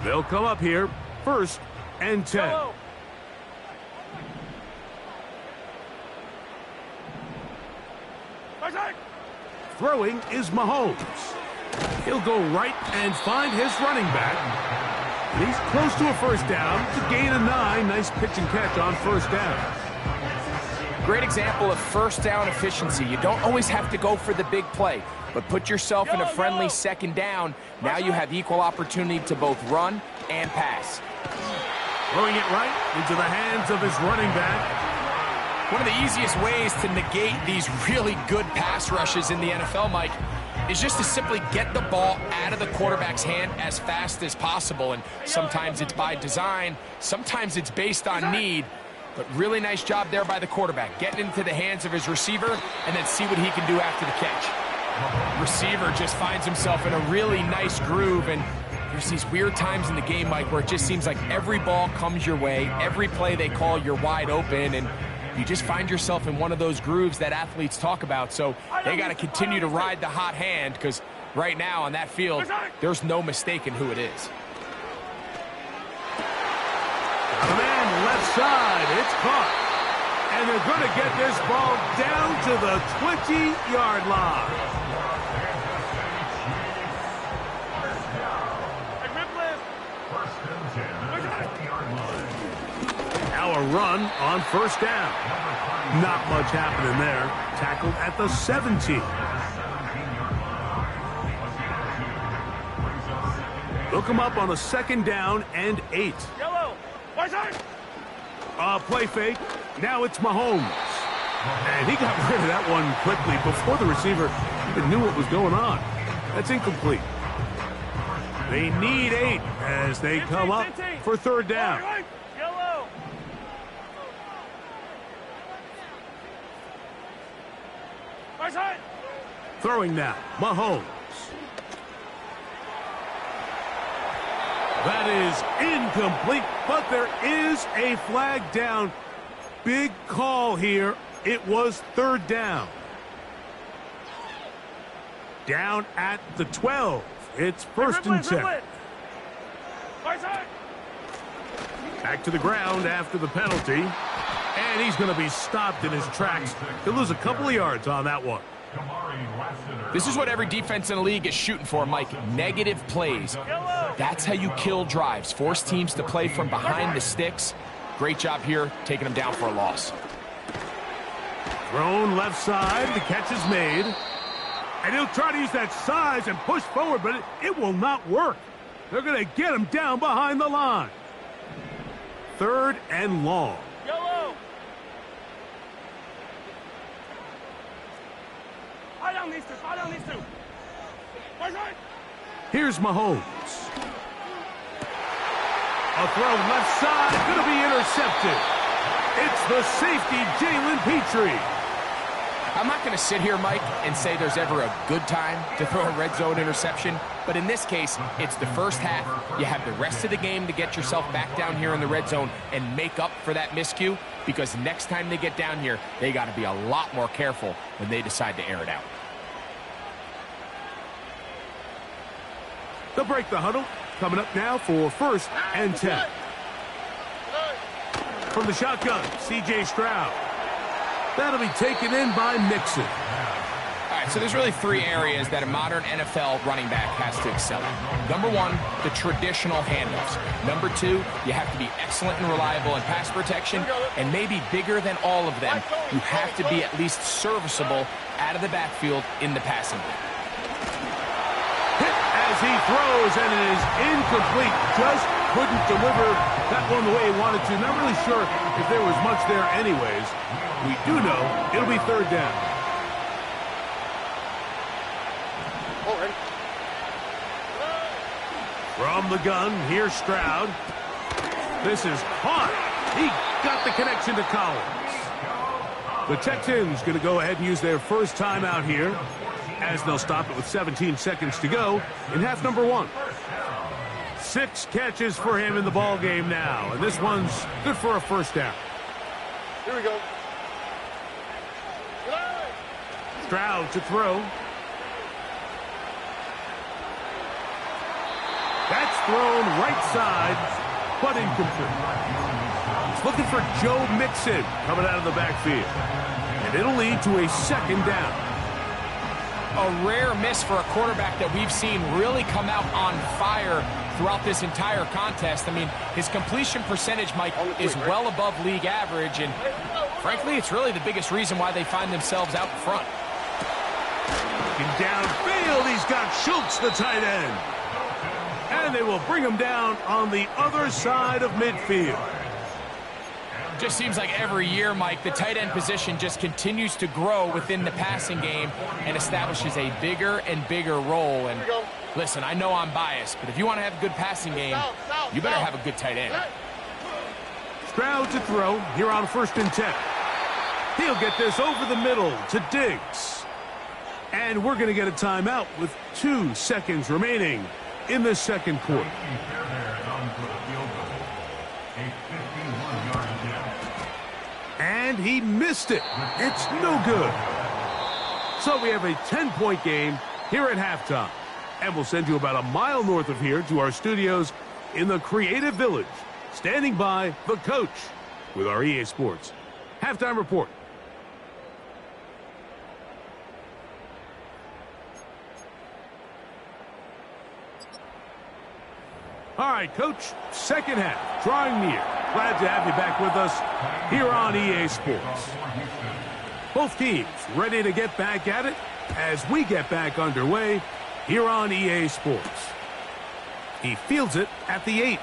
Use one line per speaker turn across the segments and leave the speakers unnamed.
They'll come up here, 1st and 10.
Go.
Throwing is Mahomes. He'll go right and find his running back. And he's close to a first down to gain a 9. Nice pitch and catch on first down.
Great example of first down efficiency. You don't always have to go for the big play, but put yourself in a friendly second down. Now you have equal opportunity to both run and pass.
Throwing it right into the hands of his running back.
One of the easiest ways to negate these really good pass rushes in the NFL, Mike, is just to simply get the ball out of the quarterback's hand as fast as possible. And sometimes it's by design, sometimes it's based on need. But really nice job there by the quarterback, getting into the hands of his receiver and then see what he can do after the catch. Receiver just finds himself in a really nice groove, and there's these weird times in the game, Mike, where it just seems like every ball comes your way, every play they call, you're wide open, and you just find yourself in one of those grooves that athletes talk about. So they got to continue to ride the hot hand, because right now on that field, there's no mistaking who it is.
The man left side, it's caught. And they're going to get this ball down to the 20-yard line. Now a run on first down. Not much happening there. Tackled at the 17. Look him up on a 2nd down and 8. Play fake. Now it's Mahomes. And he got rid of that one quickly before the receiver even knew what was going on. That's incomplete. They need 8 as they come up for 3rd down. Throwing now, Mahomes. That is incomplete, but there is a flag down. Big call here. It was 3rd down. Down at the 12. It's 1st and 10. Back to the ground after the penalty. And he's going to be stopped in his tracks. He'll lose a couple of yards on that one.
This is what every defense in the league is shooting for, Mike. Negative plays. That's how you kill drives. Force teams to play from behind the sticks. Great job here, taking them down for a loss.
Thrown left side. The catch is made. And he'll try to use that size and push forward, but it will not work. They're going to get him down behind the line. 3rd and long. Here's Mahomes. A throw left side, going to be intercepted. It's the safety, Jalen Petrie.
I'm not going to sit here, Mike, and say there's ever a good time to throw a red zone interception, but in this case, it's the first half. You have the rest of the game to get yourself back down here in the red zone and make up for that miscue, because next time they get down here, they got to be a lot more careful when they decide to air it out.
They'll break the huddle. Coming up now for 1st and 10. From the shotgun, C.J. Stroud. That'll be taken in by Mixon.
All right, so there's really 3 areas that a modern NFL running back has to excel at. Number 1, the traditional handoffs. Number 2, you have to be excellent and reliable in pass protection. And maybe bigger than all of them, you have to be at least serviceable out of the backfield in the passing game.
Hit as he throws, and it is incomplete. Just couldn't deliver that one the way he wanted to. Not really sure if there was much there anyways. We do know it'll be 3rd down. From the gun, here's Stroud. This is caught. He got the connection to Collins. The Texans going to go ahead and use their first timeout here, as they'll stop it with 17 seconds to go in half number 1. 6 catches for him in the ball game now, and this one's good for a first down.
Here we go.
Stroud to throw. That's thrown right side, but incomplete. He's looking for Joe Mixon coming out of the backfield. And it'll lead to a second down.
A rare miss for a quarterback that we've seen really come out on fire throughout this entire contest. I mean, his completion percentage, Mike, is well above league average, and frankly, it's really the biggest reason why they find themselves out in front.
Looking downfield, he's got Schultz, the tight end. And they will bring him down on the other side of midfield.
Just seems like every year, Mike, the tight end position just continues to grow within the passing game and establishes a bigger and bigger role. And listen, I know I'm biased, but if you want to have a good passing game, you better have a good tight end.
Stroud to throw here on 1st and 10. He'll get this over the middle to Diggs. And we're going to get a timeout with 2 seconds remaining in the second quarter. And he missed it. It's no good. So we have a 10-point game here at halftime. And we'll send you about a mile north of here to our studios in the Creative Village, standing by the coach with our EA Sports halftime report. All right, Coach, second half, drawing near. Glad to have you back with us here on EA Sports. Both teams ready to get back at it as we get back underway here on EA Sports. He fields it at the 8.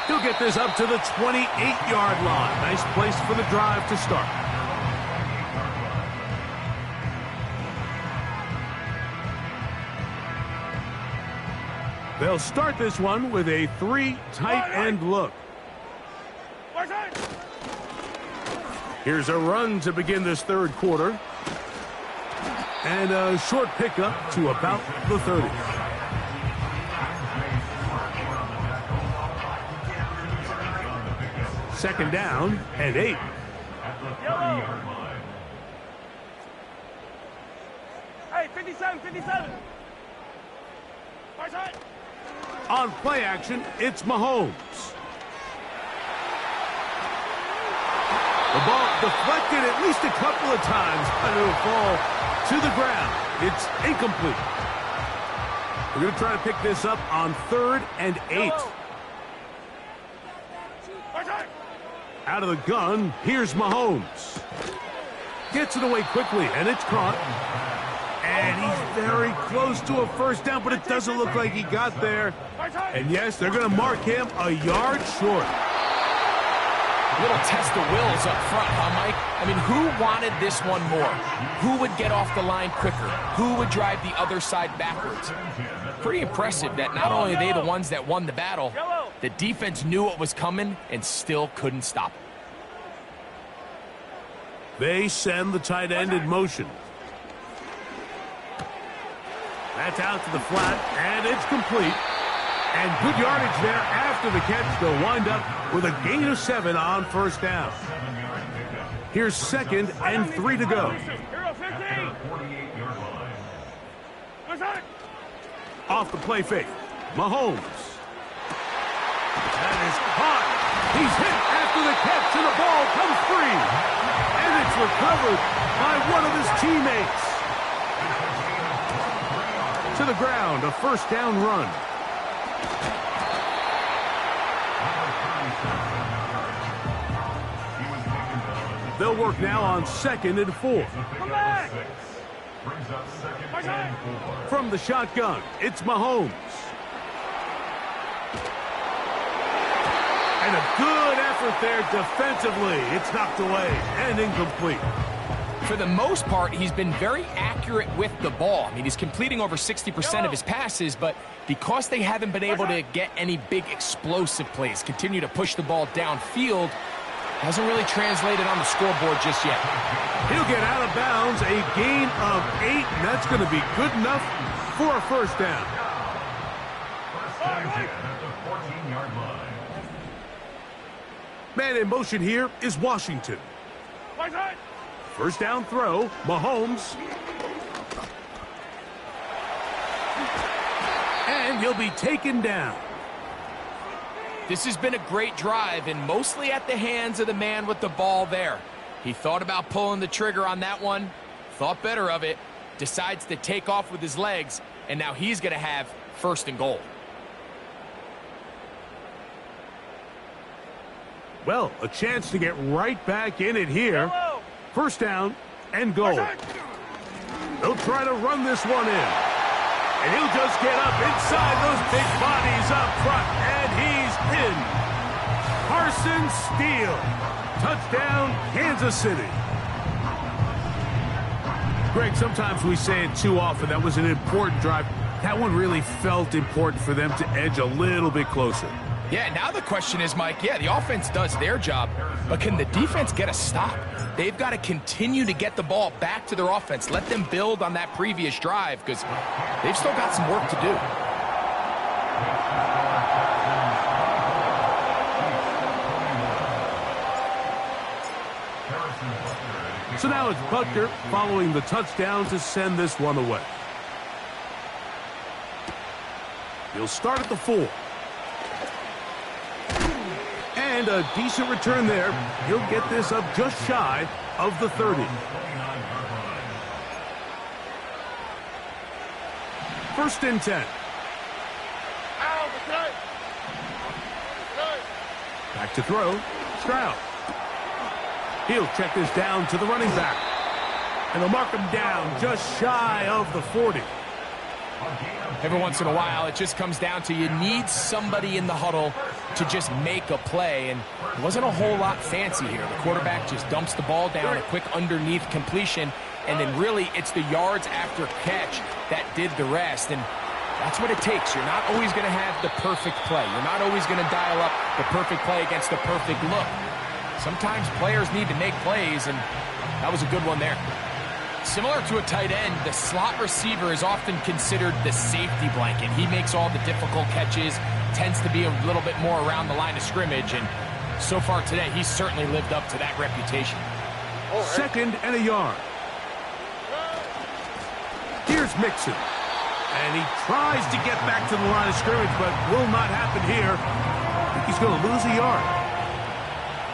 He'll get this up to the 28-yard line. Nice place for the drive to start. They'll start this one with a 3 tight end look. Here's a run to begin this third quarter. And a short pickup to about the 30. Second down and 8.
Hey, 57, 57.
On play action, it's Mahomes. The ball deflected at least a couple of times, but it'll fall to the ground. It's incomplete. We're going to try to pick this up on 3rd and 8. Out of the gun, here's Mahomes. Gets it away quickly, and it's caught. And he's very close to a first down, but it doesn't look like he got there. And yes, they're going to mark him a yard short.
A little test of wills up front, huh, Mike? I mean, who wanted this one more? Who would get off the line quicker? Who would drive the other side backwards? Pretty impressive that not only are they the ones that won the battle, the defense knew what was coming and still couldn't stop it.
They send the tight end in motion. That's out to the flat, and it's complete. And good yardage there after the catch. They'll wind up with a gain of 7 on first down. Here's 2nd and 3 to go. Off the play fake, Mahomes. That is caught. He's hit after the catch, and the ball comes free. And it's recovered by one of his teammates. To the ground, a first down run. They'll work now on 2nd and 4. From the shotgun, it's Mahomes. And a good effort there defensively. It's knocked away and incomplete.
For the most part, he's been very accurate with the ball. I mean, he's completing over 60% of his passes, but because they haven't been able to get any big explosive plays, continue to push the ball downfield, hasn't really translated on the scoreboard just yet.
He'll get out of bounds, a gain of 8, and that's going to be good enough for a first down. Man in motion here is Washington. First down throw, Mahomes. And he'll be taken down.
This has been a great drive, and mostly at the hands of the man with the ball there. He thought about pulling the trigger on that one, thought better of it, decides to take off with his legs, and now he's going to have first and goal.
Well, a chance to get right back in it here. First down and goal. They'll try to run this one in. And he'll just get up inside those big bodies up front. And he's in. Carson Steele. Touchdown, Kansas City. Greg, sometimes we say it too often. That was an important drive. That one really felt important for them to edge a little bit closer.
Yeah, now the question is, Mike, yeah, the offense does their job, but can the defense get a stop? They've got to continue to get the ball back to their offense. Let them build on that previous drive because they've still got some work to do.
So now it's Butker following the touchdown to send this one away. He'll start at the 4. And a decent return there. He'll get this up just shy of the 30. First and 10. Back to throw. Stroud. He'll check this down to the running back. And they'll mark him down just shy of the 40.
Every once in a while, it just comes down to you need somebody in the huddle to just make a play, and it wasn't a whole lot fancy here. The quarterback just dumps the ball down, a quick underneath completion, and then really it's the yards after catch that did the rest, and that's what it takes. You're not always going to have the perfect play. You're not always going to dial up the perfect play against the perfect look. Sometimes players need to make plays, and that was a good one there. Similar to a tight end, the slot receiver is often considered the safety blanket. He makes all the difficult catches, tends to be a little bit more around the line of scrimmage, and so far today, he's certainly lived up to that reputation.
Second and a yard. Here's Mixon. And he tries to get back to the line of scrimmage, but will not happen here. I think he's going to lose a yard.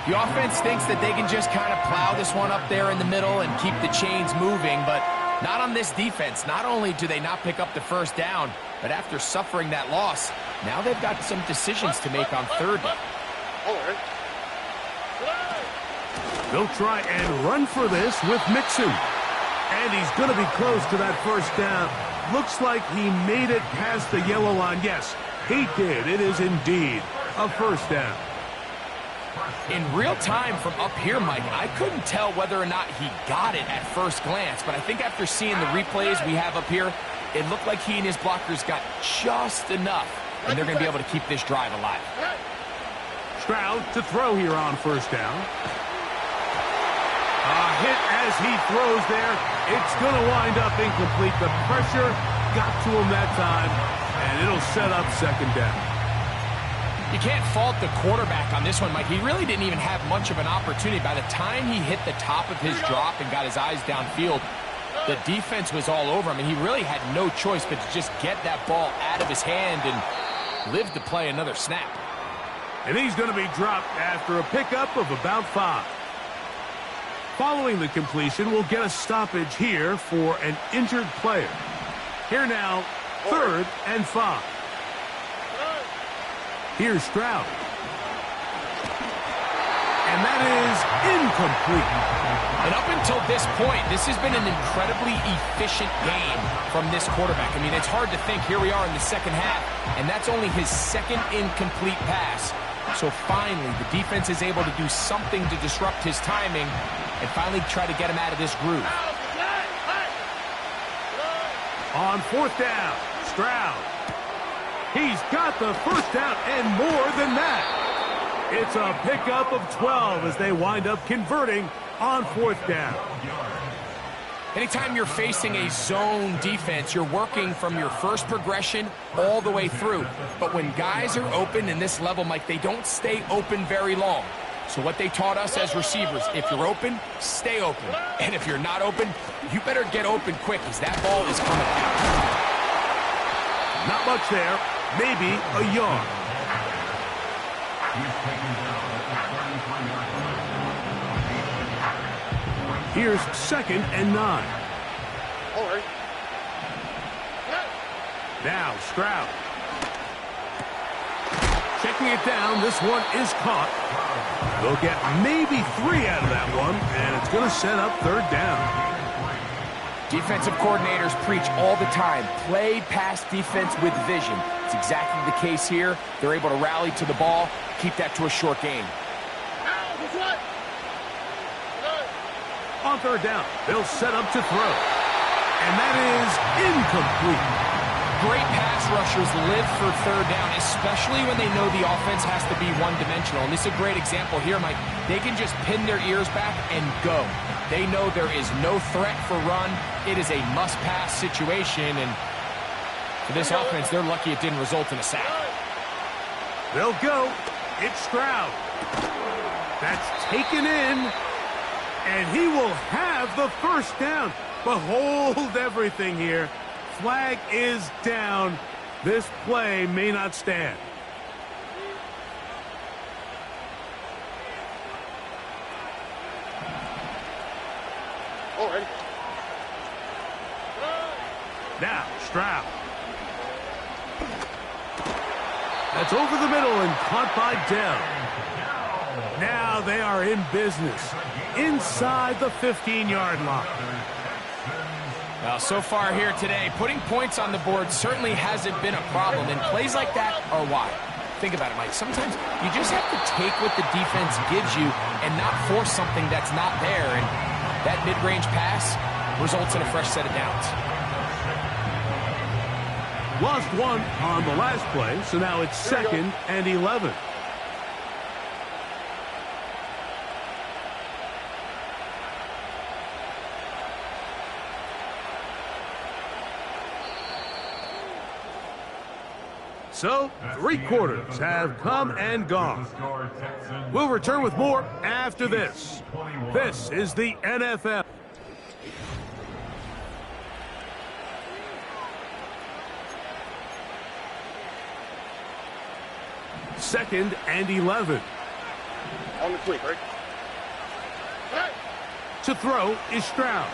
The offense thinks that they can just kind of plow this one up there in the middle and keep the chains moving, but not on this defense. Not only do they not pick up the first down, but after suffering that loss, now they've got some decisions to make on third down.
They'll try and run for this with Mixon. And he's going to be close to that first down. Looks like he made it past the yellow line. Yes, he did. It is indeed a first down.
In real time from up here, Mike, I couldn't tell whether or not he got it at first glance, but I think after seeing the replays we have up here, it looked like he and his blockers got just enough, and they're going to be able to keep this drive alive.
Stroud to throw here on first down. A hit as he throws there. It's going to wind up incomplete. The pressure got to him that time, and it'll set up second down.
You can't fault the quarterback on this one, Mike. He really didn't even have much of an opportunity. By the time he hit the top of his drop and got his eyes downfield, the defense was all over him, and he really had no choice but to just get that ball out of his hand and live to play another snap.
And he's going to be dropped after a pickup of about 5. Following the completion, we'll get a stoppage here for an injured player. Here now, 3rd and 5. Here's Stroud. And that is incomplete.
And up until this point, this has been an incredibly efficient game from this quarterback. I mean, it's hard to think. Here we are in the second half, and that's only his second incomplete pass. So finally, the defense is able to do something to disrupt his timing and finally try to get him out of this groove.
On 4th down, Stroud. He's got the first down and more than that. It's a pickup of 12 as they wind up converting on 4th down.
Anytime you're facing a zone defense, you're working from your first progression all the way through. But when guys are open in this level, Mike, they don't stay open very long. So what they taught us as receivers, if you're open, stay open. And if you're not open, you better get open quick because that ball is coming out.
Not much there. Maybe a yard. Here's 2nd and 9. Now Stroud. Checking it down. This one is caught. They'll get maybe 3 out of that one, and it's going to set up 3rd down.
Defensive coordinators preach all the time, play pass defense with vision. It's exactly the case here. They're able to rally to the ball, keep that to a short game.
On 3rd down, they'll set up to throw. And that is incomplete.
Great pass rushers live for 3rd down, especially when they know the offense has to be one-dimensional. And this is a great example here, Mike. They can just pin their ears back and go. They know there is no threat for run. It is a must-pass situation, and for this offense, they're lucky it didn't result in a sack.
They'll go. It's Stroud. That's taken in, and he will have the 1st down. Behold everything here. Flag is down. This play may not stand. Now, Stroud. That's over the middle and caught by Dell. Now they are in business inside the 15-yard line.
Well, so far here today, putting points on the board certainly hasn't been a problem, and plays like that are why. Think about it, Mike. Sometimes you just have to take what the defense gives you and not force something that's not there, and that mid-range pass results in a fresh set of downs.
Lost 1 on the last play, so now it's 2nd and 11. So, 3 quarters have come and gone. We'll return with more after this. This is the NFL. Second and 11.
On the quick, right?
To throw is Stroud.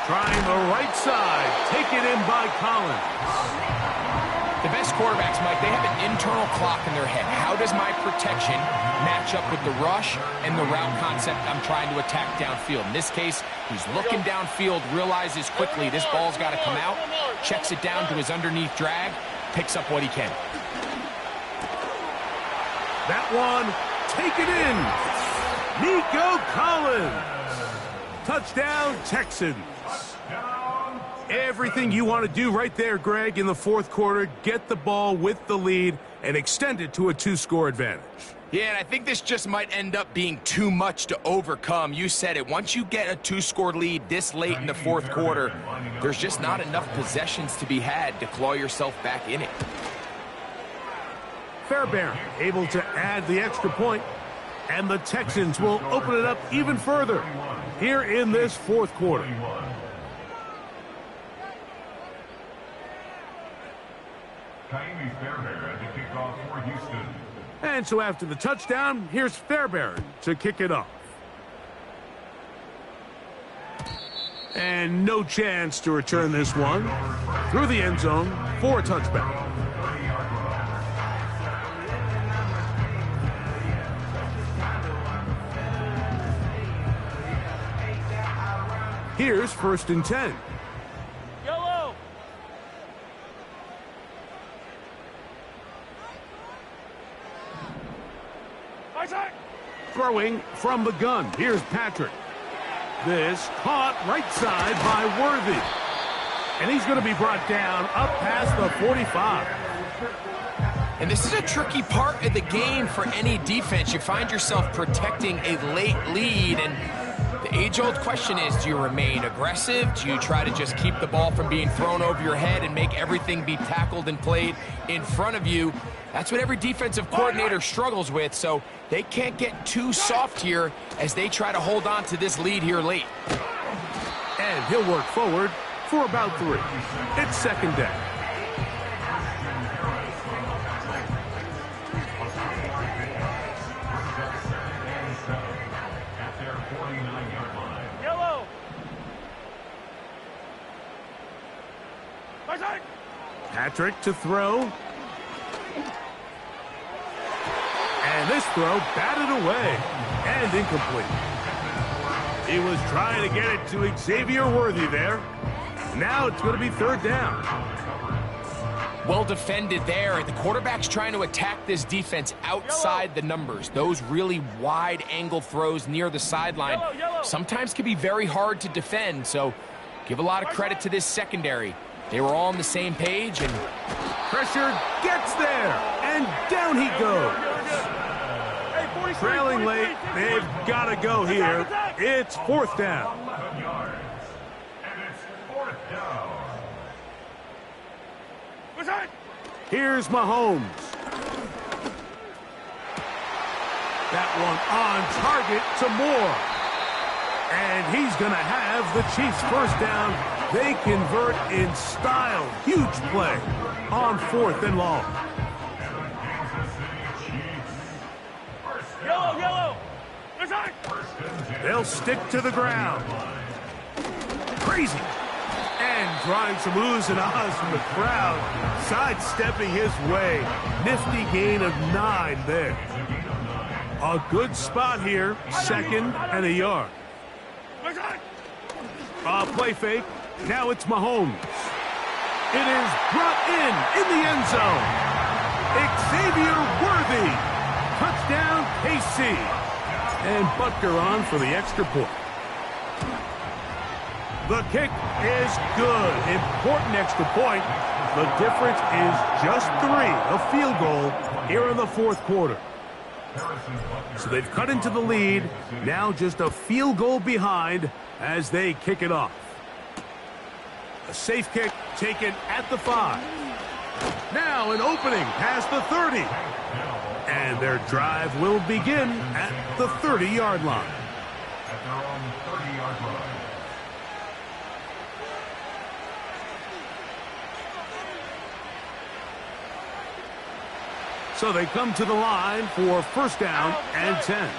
Trying the right side. Taken in by Collins.
The best quarterbacks, Mike, they have an internal clock in their head. How does my protection match up with the rush and the route concept I'm trying to attack downfield? In this case, he's looking downfield, realizes quickly this ball's got to come out, checks it down to his underneath drag, picks up what he can.
That one taken in. Nico Collins. Touchdown, Texans. Everything you want to do right there, Greg, in the 4th quarter. Get the ball with the lead and extend it to a 2-score advantage.
Yeah, and I think this just might end up being too much to overcome. You said it. Once you get a 2-score lead this late in the 4th quarter, there's just not enough possessions to be had to claw yourself back in it.
Fairbairn able to add the extra point, and the Texans will open it up even further here in this 4th quarter. And so after the touchdown, here's Fairbairn to kick it off. And no chance to return this one through the end zone for a touchback. Here's 1st and 10.
Yellow.
Throwing from the gun. Here's Patrick. This caught right side by Worthy. And he's going to be brought down up past the 45.
And this is a tricky part of the game for any defense. You find yourself protecting a late lead, and the age-old question is, do you remain aggressive? Do you try to just keep the ball from being thrown over your head and make everything be tackled and played in front of you? That's what every defensive coordinator struggles with, so they can't get too soft here as they try to hold on to this lead here late.
And he'll work forward for about 3. It's second down.
Yellow.
Patrick to throw. And this throw batted away and incomplete. He was trying to get it to Xavier Worthy there. Now it's going to be third down.
Well defended there. The quarterback's trying to attack this defense outside the numbers. Those really wide angle throws near the sideline sometimes can be very hard to defend. So give a lot of credit to this secondary. They were all on the same page, and
pressure gets there, and down he goes. Trailing late, they've got to go here. It's fourth down. Here's Mahomes. That one on target to Moore. And he's going to have the Chiefs first down. They convert in style. Huge play on 4th and long.
Yellow.
They'll stick to the ground. Crazy. And drawing some oohs and ahs from the crowd. Sidestepping his way. Nifty gain of 9 there. A good spot here. 2nd and a yard. Play fake. Now it's Mahomes. It is brought in the end zone. Xavier Worthy. Touchdown, KC. And Butker on for the extra point. The kick is good. Important extra point. The difference is just 3. A field goal here in the 4th quarter. So they've cut into the lead. Now just a field goal behind as they kick it off. A safe kick taken at the 5. Now an opening past the 30. And their drive will begin at the 30-yard line. So they come to the line for first down and 10.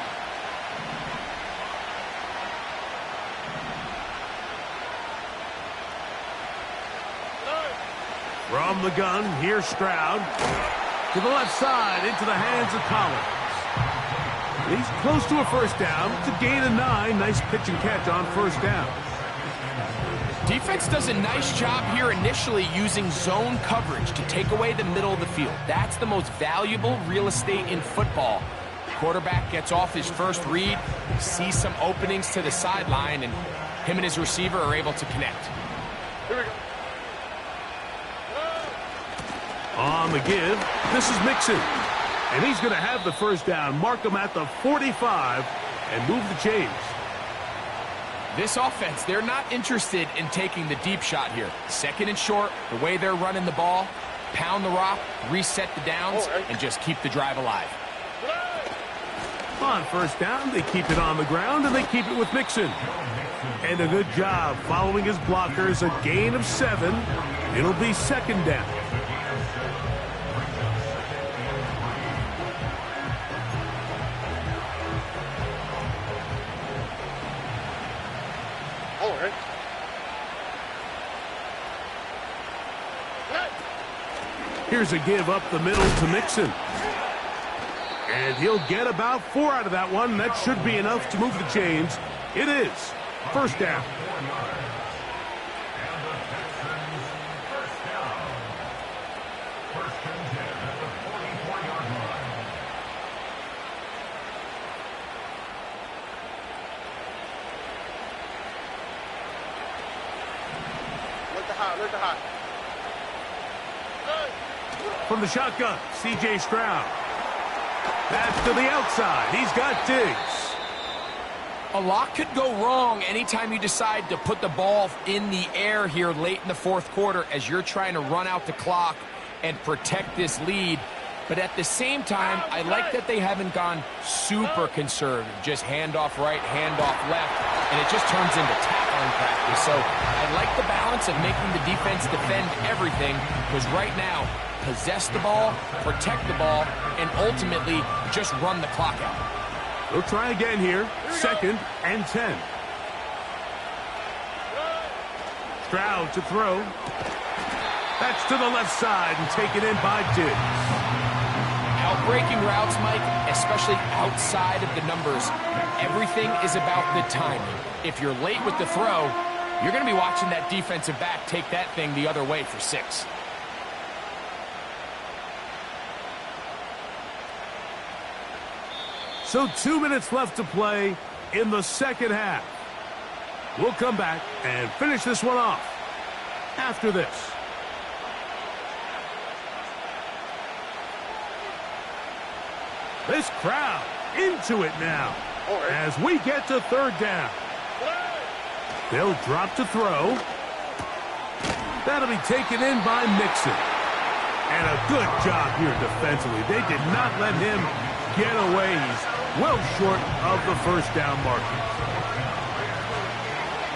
From the gun, here's Stroud. To the left side, into the hands of Collins. He's close to a first down. It's a gain of 9. Nice pitch and catch on first down.
Defense does a nice job here initially using zone coverage to take away the middle of the field. That's the most valuable real estate in football. The quarterback gets off his first read, sees some openings to the sideline, and him and his receiver are able to connect.
Here we go.
On the give, this is Mixon. And he's going to have the first down. Mark him at the 45 and move the chains.
This offense, they're not interested in taking the deep shot here. 2nd and short, the way they're running the ball, pound the rock, reset the downs, and just keep the drive alive.
On first down, they keep it on the ground, and they keep it with Mixon. And a good job following his blockers, a gain of 7. It'll be second down. Here's a give up the middle to Mixon. And he'll get about 4 out of that one. That should be enough to move the chains. It is. First down.
Look the hot.
From the shotgun, C.J. Stroud. Pass to the outside. He's got Diggs.
A lot could go wrong anytime you decide to put the ball in the air here late in the 4th quarter as you're trying to run out the clock and protect this lead. But at the same time, I like that they haven't gone super conservative. Just handoff right, handoff left, and it just turns into tackling practice. So I like the balance of making the defense defend everything, because right now, possess the ball, protect the ball, and ultimately just run the clock out.
We'll try again here. 2nd and 10. Stroud to throw. That's to the left side and taken in by Diggs.
Outbreaking routes, Mike, especially outside of the numbers, everything is about the timing. If you're late with the throw, you're going to be watching that defensive back take that thing the other way for 6.
So 2 minutes left to play in the second half. We'll come back and finish this one off after this. This crowd into it now as we get to 3rd down. They'll drop to throw. That'll be taken in by Mixon. And a good job here defensively. They did not let him get away. He's well short of the 1st down marker.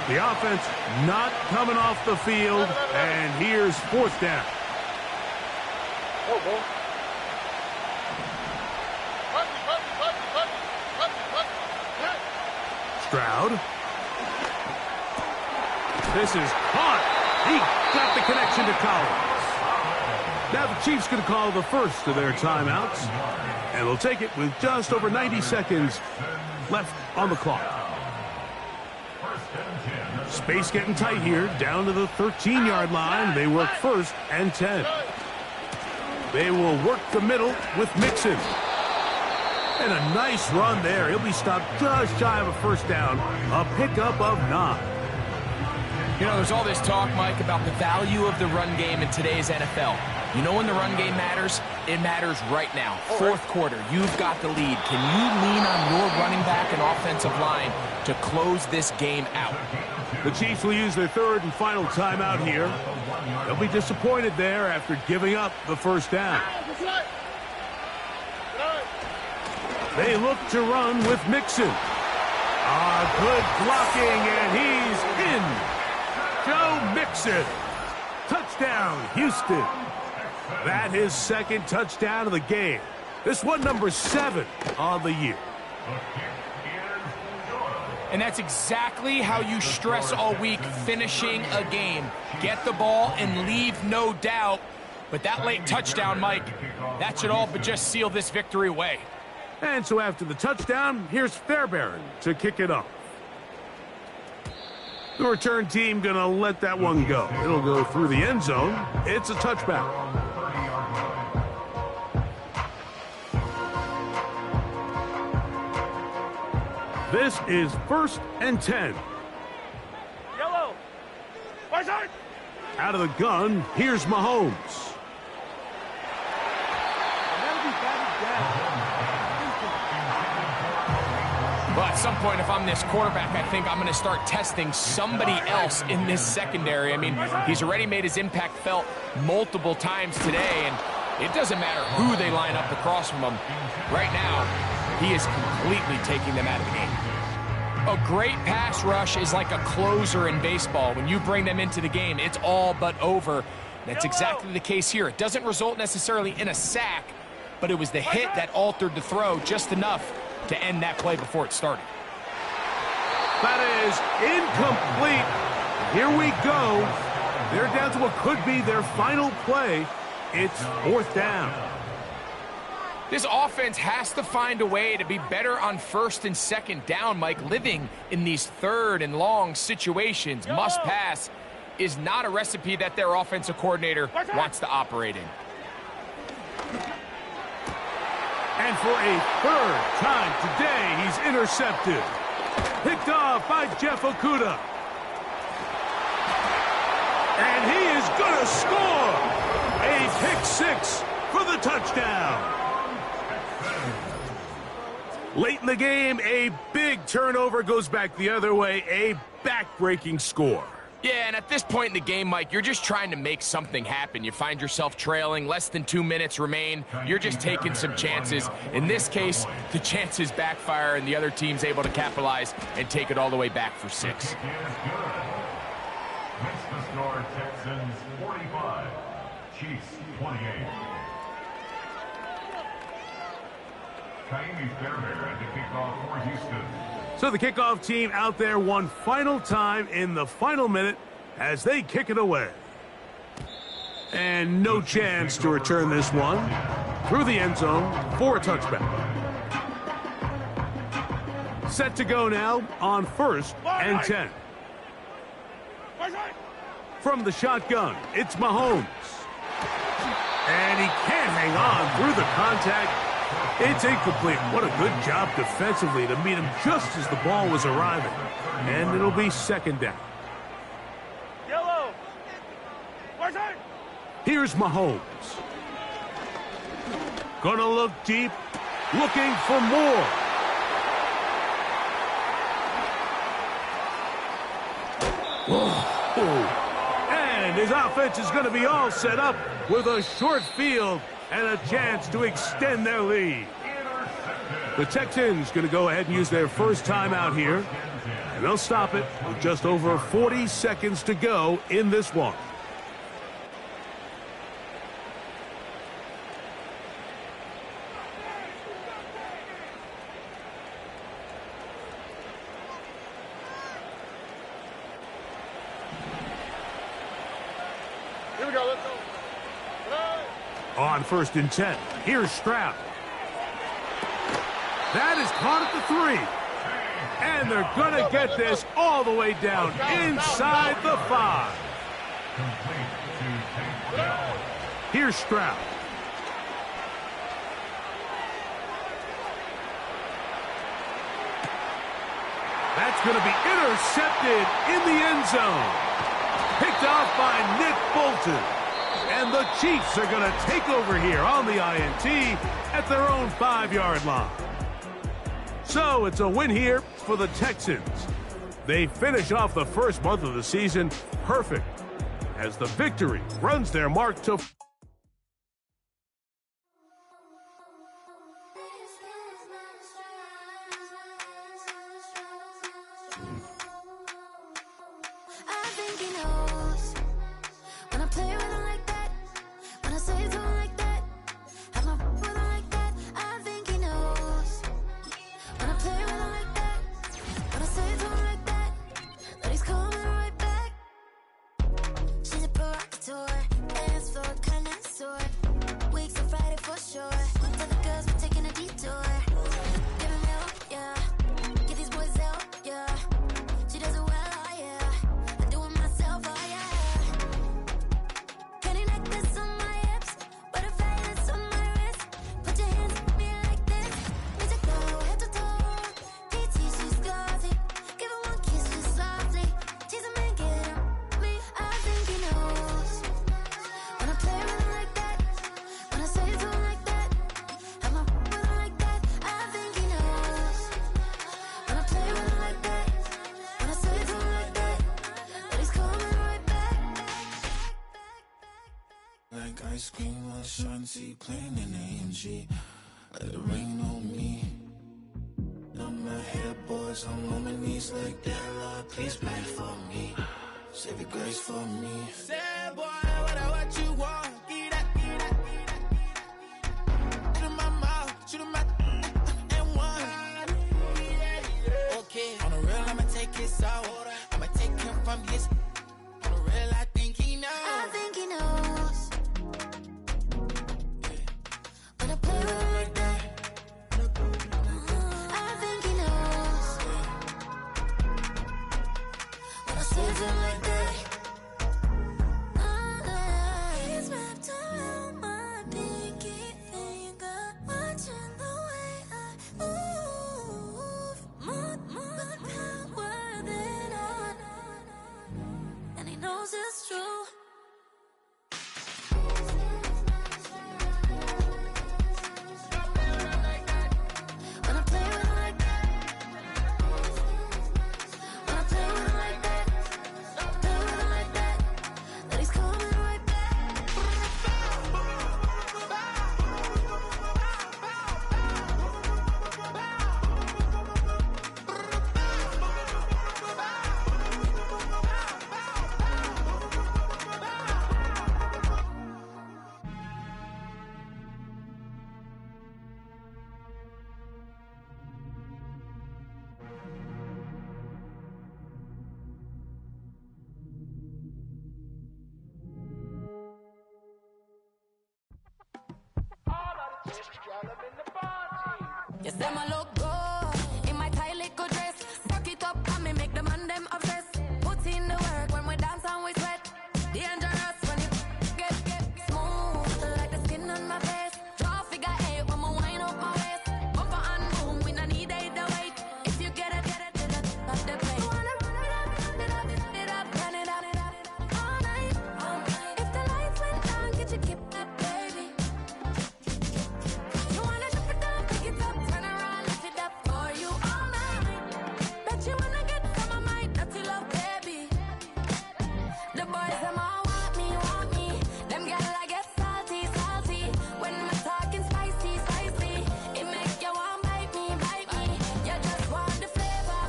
The offense not coming off the field, and here's 4th down. Stroud. This is caught. He got the connection to Collins. Now the Chiefs going to call the first of their timeouts, and they'll take it with just over 90 seconds left on the clock. Space getting tight here, down to the 13-yard line. They work 1st and 10. They will work the middle with Mixon. And a nice run there. He'll be stopped just shy of a 1st down. A pickup of 9.
You know, there's all this talk, Mike, about the value of the run game in today's NFL. You know when the run game matters? It matters right now. 4th quarter, you've got the lead. Can you lean on your running back and offensive line to close this game out?
The Chiefs will use their 3rd and final timeout here. They'll be disappointed there after giving up the 1st down. They look to run with Mixon. Good blocking, and he's in. Joe Mixon. Touchdown, Houston. That his 2nd touchdown of the game. This one number 7 on the year.
And that's exactly how you stress all week, finishing a game. Get the ball and leave no doubt. But that late touchdown, Mike, that should all but just seal this victory away.
And so after the touchdown, here's Fairbairn to kick it off. The return team going to let that one go. It'll go through the end zone. It's a touchback. This is 1st and 10.
Yellow. Right side.
Out of the gun, here's Mahomes.
Well, at some point, if I'm this quarterback, I think I'm going to start testing somebody else in this secondary. I mean, he's already made his impact felt multiple times today, and it doesn't matter who they line up across from him. Right now, he is completely taking them out of the game. A great pass rush is like a closer in baseball. When you bring them into the game, it's all but over. That's exactly the case here. It doesn't result necessarily in a sack, but it was the hit that altered the throw just enough to end that play before it started.
That is incomplete. Here we go. They're down to what could be their final play. It's 4th down.
This offense has to find a way to be better on 1st and 2nd down, Mike. Living in these 3rd and long situations, must pass, is not a recipe that their offensive coordinator wants to operate in.
And for a 3rd time today, he's intercepted. Picked off by Jeff Okudah. And he is going to score. A pick 6 for the touchdown. Late in the game, a big turnover goes back the other way. A back-breaking score.
Yeah, and at this point in the game, Mike, you're just trying to make something happen. You find yourself trailing, less than 2 minutes remain. You're just taking some chances. In this case, the chances backfire, and the other team's able to capitalize and take it all the way back for 6.
Makes the score Texans 45, Chiefs 28. Kaimi Fairbairn at the kickoff for Houston.
So the kickoff team out there one final time in the final minute as they kick it away. And no chance to return this one through the end zone for a touchback. Set to go now on 1st and 10. From the shotgun, it's Mahomes. And he can't hang on through the contact. It's incomplete. What a good job defensively to meet him just as the ball was arriving. And it'll be 2nd down.
Yellow.
Here's Mahomes. Gonna look deep, looking for more. Whoa. And his offense is going to be all set up with a short field and a chance to extend their lead. The Texans going to go ahead and use their first timeout here, and they'll stop it with just over 40 seconds to go in this one.
Here we go, let's go.
On 1st and 10, here's Stroud. That is caught at the 3. And they're going to get this all the way down inside the 5. Here's Stroud. That's going to be intercepted in the end zone. Picked off by Nick Bolton. And the Chiefs are going to take over here on the INT at their own 5-yard line. So it's a win here for the Texans. They finish off the first month of the season perfect as the victory runs their mark to...
Ice cream on Shanty, playing in AMG. Let it rain on me. On my head, boys, I'm on my knees like that. Lord, please pray for me. Save your grace for me. Say, boy, what you want? Get that. Shoot in my mouth, shoot in my and one. Okay, on the real, I'ma take his out. I'ma take him from his. On the real, I think he knows.
I think he knows. Yes, them a look good in my tight little dress. Rock it up and me make the man them obsessed. Put in the work when we dance and we sweat. Dangerous when you get smooth like the skin on my face. Draw figure 8 when we wind up my waist. Bumper and boom, we no need either wait. If you get it, off the plate. You wanna run it up, run it up all night. If the lights went down, get your kip up, baby. You wanna drop it down, pick it up, turn around, lift it up for you all night. Bet you wanna get some of my dirty love, baby. The boys them all want me. Them girl I get salty. When I'm talking spicy. It make you want bite me. You just want the flavor.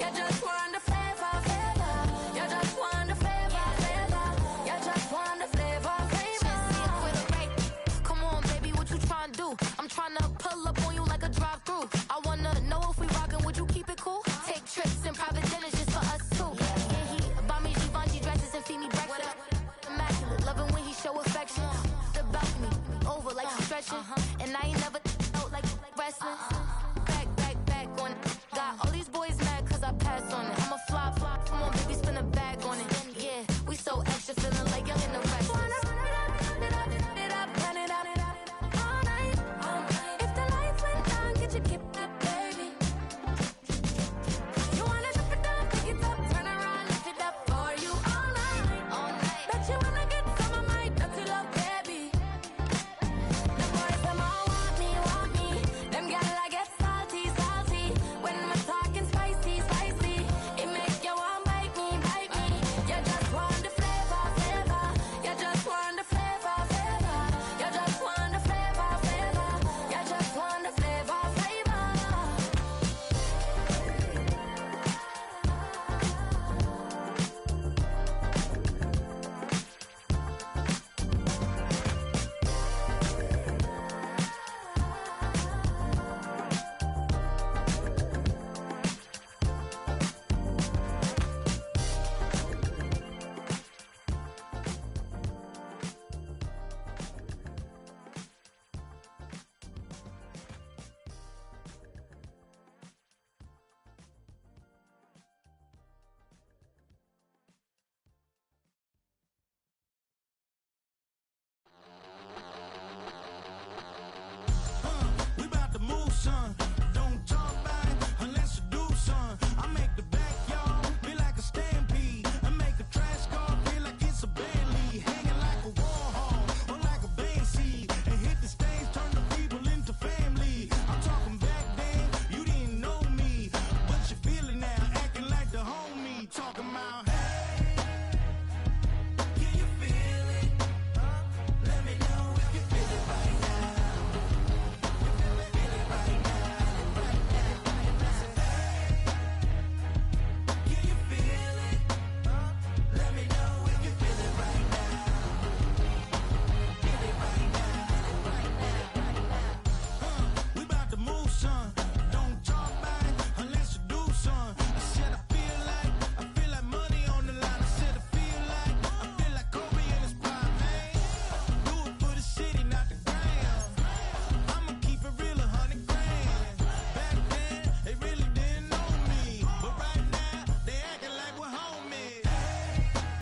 You just want the flavor. You just want the flavor. You just want the flavor. Come on, baby, what you tryna do? I'm tryna pull up on you like a drive-through. I wanna know if we rockin', would you keep it cool? Take trips and private dinners just for us two. Yeah, he buy me Givenchy dresses and feed me breakfast. Immaculate, loving when he show affection. The balcony, over like he's stretching. And I ain't never out like wrestling. Back on. Got all these boys mad cause I passed on it.